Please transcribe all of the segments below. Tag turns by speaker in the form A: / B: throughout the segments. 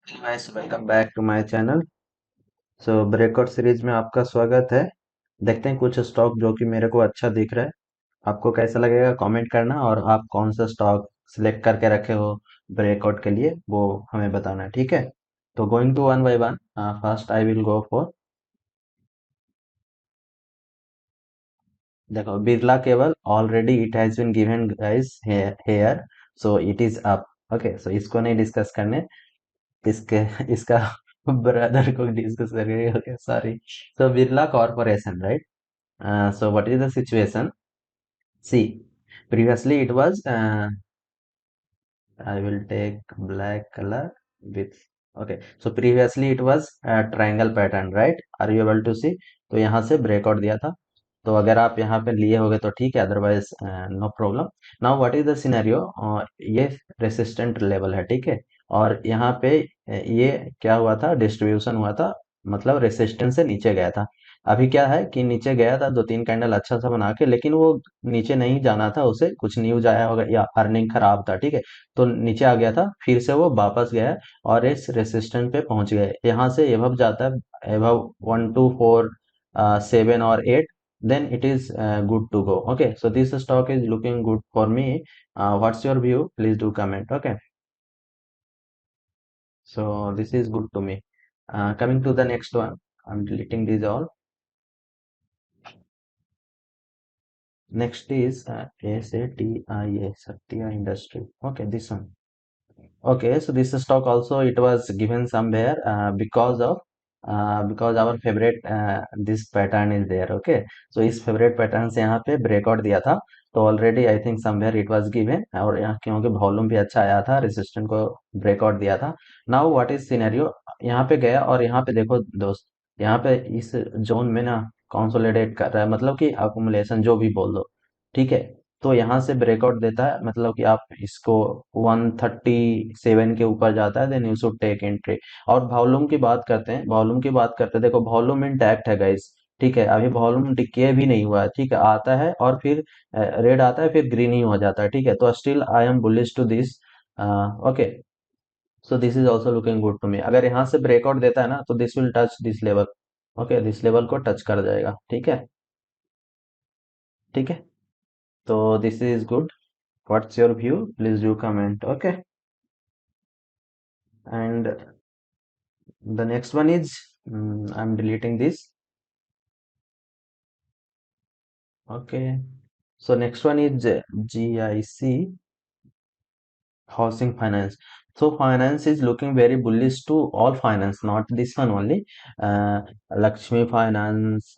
A: Guys, welcome back to my channel. So breakout series में आपका स्वागत है। देखते हैं कुछ स्टॉक जो कि मेरे को अच्छा दिख रहा है। आपको कैसा लगेगा कमेंट करना, और आप कौन सा स्टॉक सिलेक्ट करके रखे हो ब्रेकआउट के लिए वो हमें बताना है, ठीक है। तो going to one by one. First I will go for, देखो, Birla cable already it has been given guys here, so it is up. Okay, so इसको नहीं डिस्कस करने, इसके इसका ब्रदर को डिस्कस करेंगे। Okay, sorry. So Birla corporation, right? So what is the situation? See, previously it was, I will take black color with, okay. So previously it was triangle pattern, right? Are you able to see? तो यहाँ से breakout दिया था। तो अगर आप यहाँ पे लिए होगे तो ठीक है, otherwise no problem. Now what is the scenario? ये रेसिस्टेंट लेवल है, ठीक है। और यहाँ पे ये क्या हुआ था, डिस्ट्रीब्यूशन हुआ था, मतलब रेसिस्टेंस से नीचे गया था। अभी क्या है कि नीचे गया था, दो तीन कैंडल अच्छा सा बना के, लेकिन वो नीचे नहीं जाना था, उसे कुछ न्यूज आया होगा या अर्निंग खराब था, ठीक है। तो नीचे आ गया था, फिर से वो वापस गया और इस रेसिस्टेंट पे पहुंच गए। यहाँ से एभव जाता है, एभव 1 2 4 7 और 8, then it is good to go. Okay, so this stock is looking good for me. What's your view? Please do comment. Okay, so this is good to me. Coming to the next one, I'm deleting these all. Next is SATIA, Satya Industry. Okay, this one. Okay, so this stock also it was given somewhere, because our favorite this pattern is there. Okay, so इस favorite pattern से यहाँ पे breakout दिया था। तो already I think somewhere it was given, और यहाँ क्योंकि वॉल्यूम भी अच्छा आया था, resistance को breakout दिया था। Now what is scenario? यहाँ पे गया और यहाँ पे देखो दोस्त, यहाँ पे इस जोन में ना कंसोलिडेट कर रहा है, मतलब कि accumulation जो भी बोल दो, ठीक है। तो यहाँ से ब्रेकआउट देता है, मतलब कि आप इसको 137 के ऊपर जाता है, then you should take entry. और वॉल्यूम की बात करते हैं, वॉल्यूम की बात करते हैं, देखो वॉल्यूम इंटैक्ट है गाइस, ठीक है। अभी वॉल्यूम डिके भी नहीं हुआ है, ठीक है। आता है और फिर रेड आता है, फिर ग्रीन ही हो जाता है, ठीक है। तो still I am bullish to this. Okay, so this is also looking good to me. अगर यहाँ से ब्रेकआउट देता है ना, तो this will touch this level. Okay, this level को टच कर जाएगा, ठीक है। ठीक है, तो this is good. What's your view? Please do comment. Okay. And the next one is, I'm deleting this. Okay. So next one is GIC, housing finance. So finance is looking very bullish to all finance, not this one only. uh, Lakshmi finance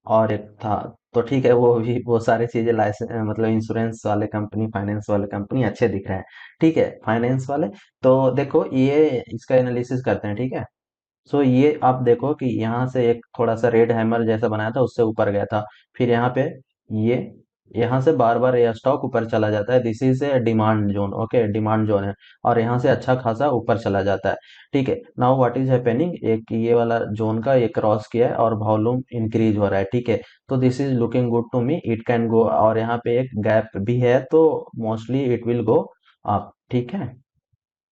A: और एक था, तो ठीक है, वो भी वो सारी चीजें लाइसेंस, मतलब इंश्योरेंस वाले कंपनी, फाइनेंस वाले कंपनी अच्छे दिख रहे हैं, ठीक है, फाइनेंस वाले। तो देखो ये इसका एनालिसिस करते हैं, ठीक है। सो ये आप देखो कि यहाँ से एक थोड़ा सा रेड हैमर जैसा बनाया था, उससे ऊपर गया था, फिर यहाँ पे ये, यहाँ से बार बार यह स्टॉक ऊपर चला जाता है, this is a demand zone. Okay, demand zone है, और यहाँ से अच्छा खासा ऊपर चला जाता है, ठीक है। नाउ व्हाट इज हैपनिंग, एक ये वाला जोन का ये क्रॉस किया है और वॉल्यूम इंक्रीज हो रहा है, ठीक है। तो this is looking good to me, it can go, और यहाँ पे एक गैप भी है, तो mostly it will go up, ठीक है।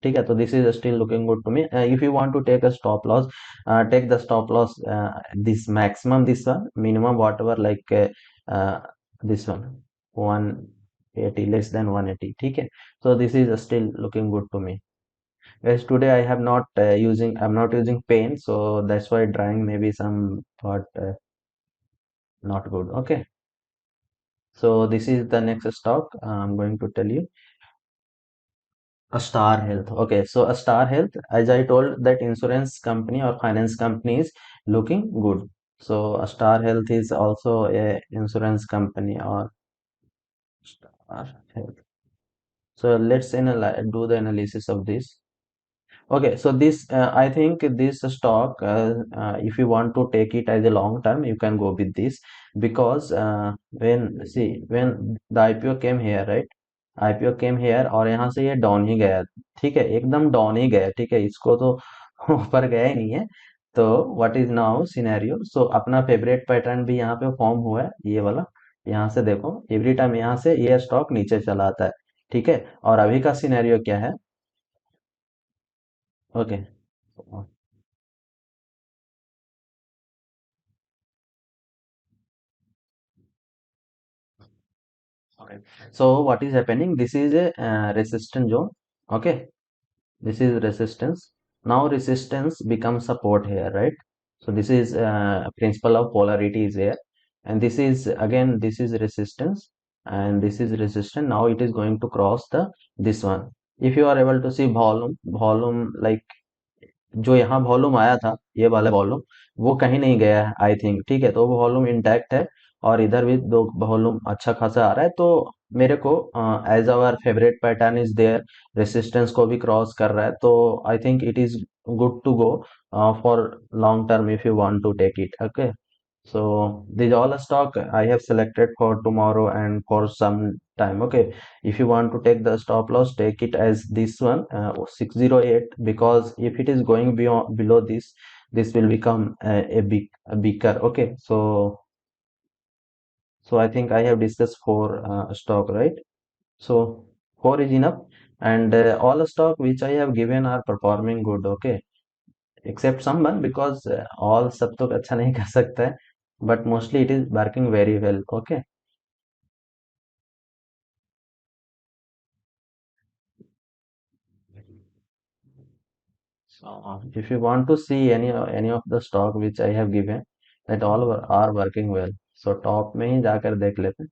A: ठीक है, तो this is still looking good to me. If you want to take a stop loss, take the stop loss, this maximum, this one minimum, whatever, like this one 180, less than 180, ठीक है। so this is still looking good to me. Yes, today I have not I'm not using pen, so that's why drawing maybe some thought not good. Okay, so this is the next stock I'm going to tell you. A Star Health. Okay, so a Star Health, as I told, that insurance company or finance company is looking good. So a Star Health is also a insurance company or Star Health. So let's do the analysis of this. Okay, so this I think this stock, if you want to take it as a long term, you can go with this, because when the IPO came here, right? IPO came here, और यहाँ से ये down ही गया, ठीक है, एकदम down ही गया, ठीक है, इसको तो ऊपर गया ही नहीं है। तो व्हाट इज नाउ सिनेरियो? सो अपना फेवरेट पैटर्न भी यहाँ पे फॉर्म हुआ है, ये वाला। यहाँ से देखो, एवरी टाइम यहाँ से ये स्टॉक नीचे चला आता है, ठीक है। और अभी का सिनेरियो क्या है? Okay. Okay. So what is happening? This is a resistance zone. Okay. This is resistance. Now resistance becomes support here, right? So this is principle of polarity is here, and this is again this is resistance, and this is resistance. Now it is going to cross the this one. If you are able to see volume like जो यहाँ volume आया था ये वाला volume वो कहीं नहीं गया है आई थिंक, ठीक है, तो वो वॉल्यूम इंटैक्ट है और इधर भी दो वॉल्यूम अच्छा खासा आ रहा है, तो मेरे को as our favourite pattern is there, resistance को भी क्रॉस कर रहा है, तो I think it is good to go for long term if you want to take it. Okay, so these all a stock I have selected for tomorrow and for some time. Okay, if you want to take the stop loss, take it as this one 608, because if it is going beyond below this, this will become a bigger. Okay, so I think I have discussed four stock, right? So four is enough, and all the stock which I have given are performing good. Okay, except someone, because all सब तो अच्छा नहीं कर सकता है, but mostly it is working very well. Okay. So if you want to see any of the stock which I have given, that all are working well, so top में ही जाकर देख लेते हैं.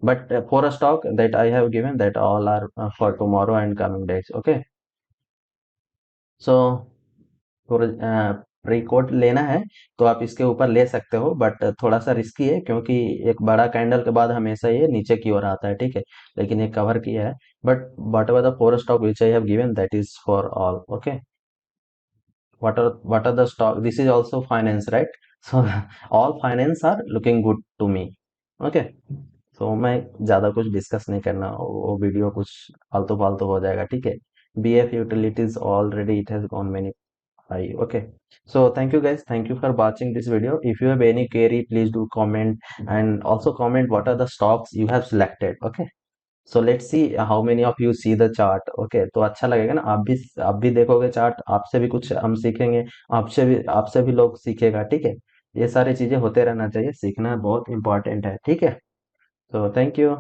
A: But for a stock that I have given, that all are for tomorrow and coming days. Okay. So pre quote लेना है तो आप इसके ऊपर ले सकते हो, बट थोड़ा सा रिस्की है क्योंकि एक बड़ा कैंडल के बाद हमेशा ये नीचे की ओर आता है, ठीक है, लेकिन ये कवर किया है. But what ever the four stock which I have given, that is for all. Okay. What are the stock? This is also finance, right? So all finance are looking good to me. Okay. So मैं ज्यादा कुछ discuss नहीं करना, वो video कुछ फालतू फालतू हो जाएगा, ठीक है. BF utilities already it has gone many high. Okay. So thank you guys. Thank you for watching this video. If you have any query, please do comment, and also comment what are the stocks you have selected. Okay. So let's see how many of you see the chart. Okay, तो अच्छा लगेगा ना, आप भी देखोगे chart, आपसे भी कुछ हम सीखेंगे, आपसे भी लोग सीखेगा, ठीक है. ये सारी चीजें होते रहना चाहिए, सीखना बहुत इंपॉर्टेंट है, ठीक है. तो थैंक यू.